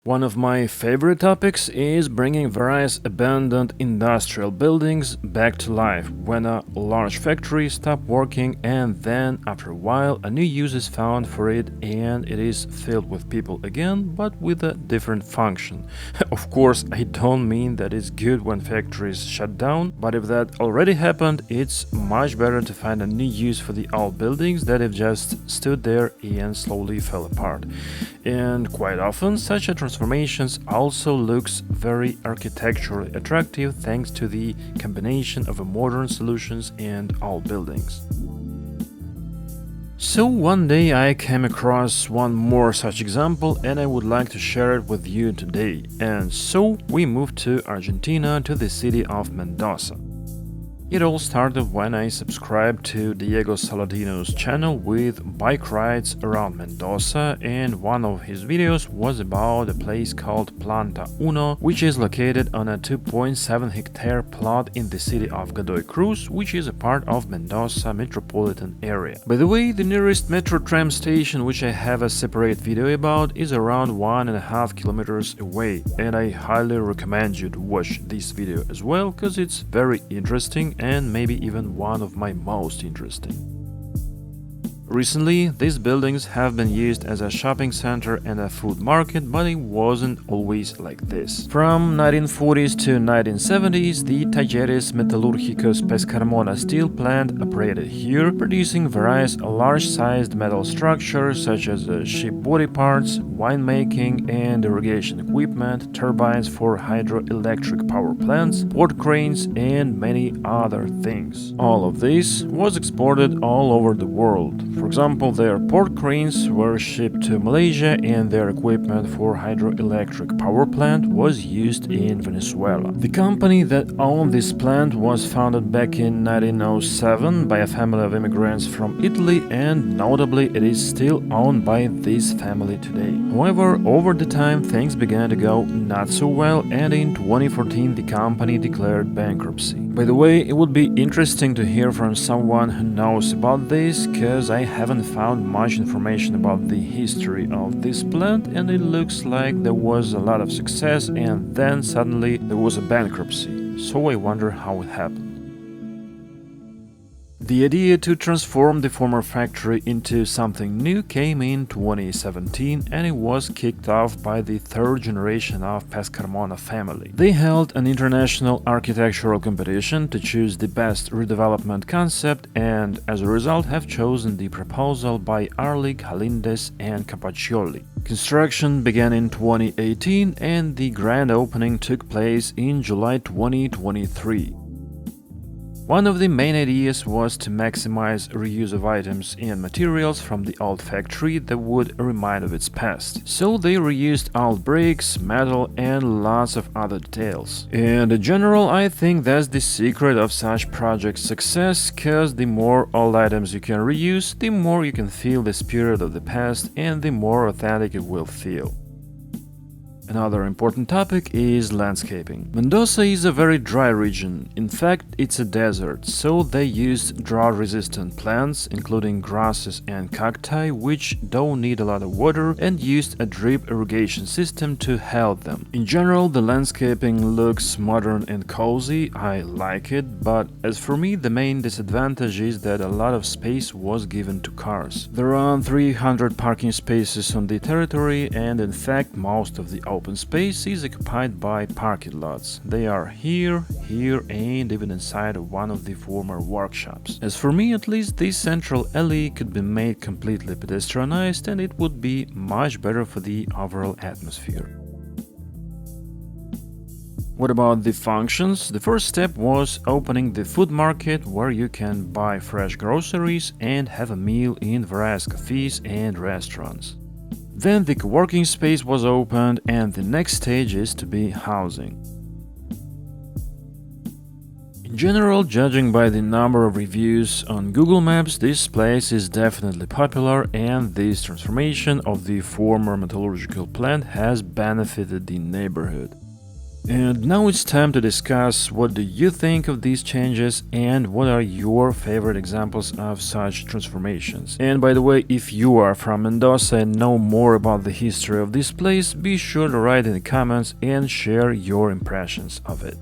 One of my favorite topics is bringing various abandoned industrial buildings back to life when a large factory stops working and then after a while a new use is found for it and it is filled with people again, but with a different function. Of course, I don't mean that it's good when factories shut down, but if that already happened, it's much better to find a new use for the old buildings that have just stood there and slowly fell apart. And quite often, such a transformations also looks very architecturally attractive thanks to the combination of modern solutions and old buildings. So one day I came across one more such example and I would like to share it with you today. And so we moved to Argentina, to the city of Mendoza. It all started when I subscribed to Diego Saladino's channel with bike rides around Mendoza, and one of his videos was about a place called Planta Uno, which is located on a 2.7-hectare plot in the city of Godoy Cruz, which is a part of Mendoza metropolitan area. By the way, the nearest metro tram station, which I have a separate video about, is around 1.5 kilometers away, and I highly recommend you to watch this video as well, because it's very interesting and maybe even one of my most interesting. Recently, these buildings have been used as a shopping center and a food market, but it wasn't always like this. From 1940s to 1970s, the Talleres Metalúrgicos Pescarmona steel plant operated here, producing various large-sized metal structures such as ship body parts, winemaking and irrigation equipment, turbines for hydroelectric power plants, port cranes, and many other things. All of this was exported all over the world. For example, their port cranes were shipped to Malaysia and their equipment for hydroelectric power plant was used in Venezuela. The company that owned this plant was founded back in 1907 by a family of immigrants from Italy, and notably it is still owned by this family today. However, over the time things began to go not so well, and in 2014 the company declared bankruptcy. By the way, it would be interesting to hear from someone who knows about this, cause I haven't found much information about the history of this plant, and it looks like there was a lot of success and then suddenly there was a bankruptcy, so I wonder how it happened. The idea to transform the former factory into something new came in 2017, and it was kicked off by the third generation of Pescarmona family. They held an international architectural competition to choose the best redevelopment concept, and as a result have chosen the proposal by Arlik, Halindes and Capaccioli. Construction began in 2018 and the grand opening took place in July 2023. One of the main ideas was to maximize reuse of items and materials from the old factory that would remind of its past. So they reused old bricks, metal and lots of other details. And in general, I think that's the secret of such project success, cause the more old items you can reuse, the more you can feel the spirit of the past and the more authentic it will feel. Another important topic is landscaping. Mendoza is a very dry region, in fact it's a desert, so they used drought-resistant plants, including grasses and cacti, which don't need a lot of water, and used a drip irrigation system to help them. In general, the landscaping looks modern and cozy, I like it, but as for me the main disadvantage is that a lot of space was given to cars. There are 300 parking spaces on the territory, and in fact most of the open space is occupied by parking lots. They are here, and even inside of one of the former workshops. As for me at least, this central alley could be made completely pedestrianized and it would be much better for the overall atmosphere. What about the functions? The first step was opening the food market where you can buy fresh groceries and have a meal in various cafes and restaurants. Then the coworking space was opened and the next stage is to be housing. In general, judging by the number of reviews on Google Maps, this place is definitely popular and this transformation of the former metallurgical plant has benefited the neighborhood. And now it's time to discuss what do you think of these changes and what are your favorite examples of such transformations. And by the way, if you are from Mendoza and know more about the history of this place, be sure to write in the comments and share your impressions of it.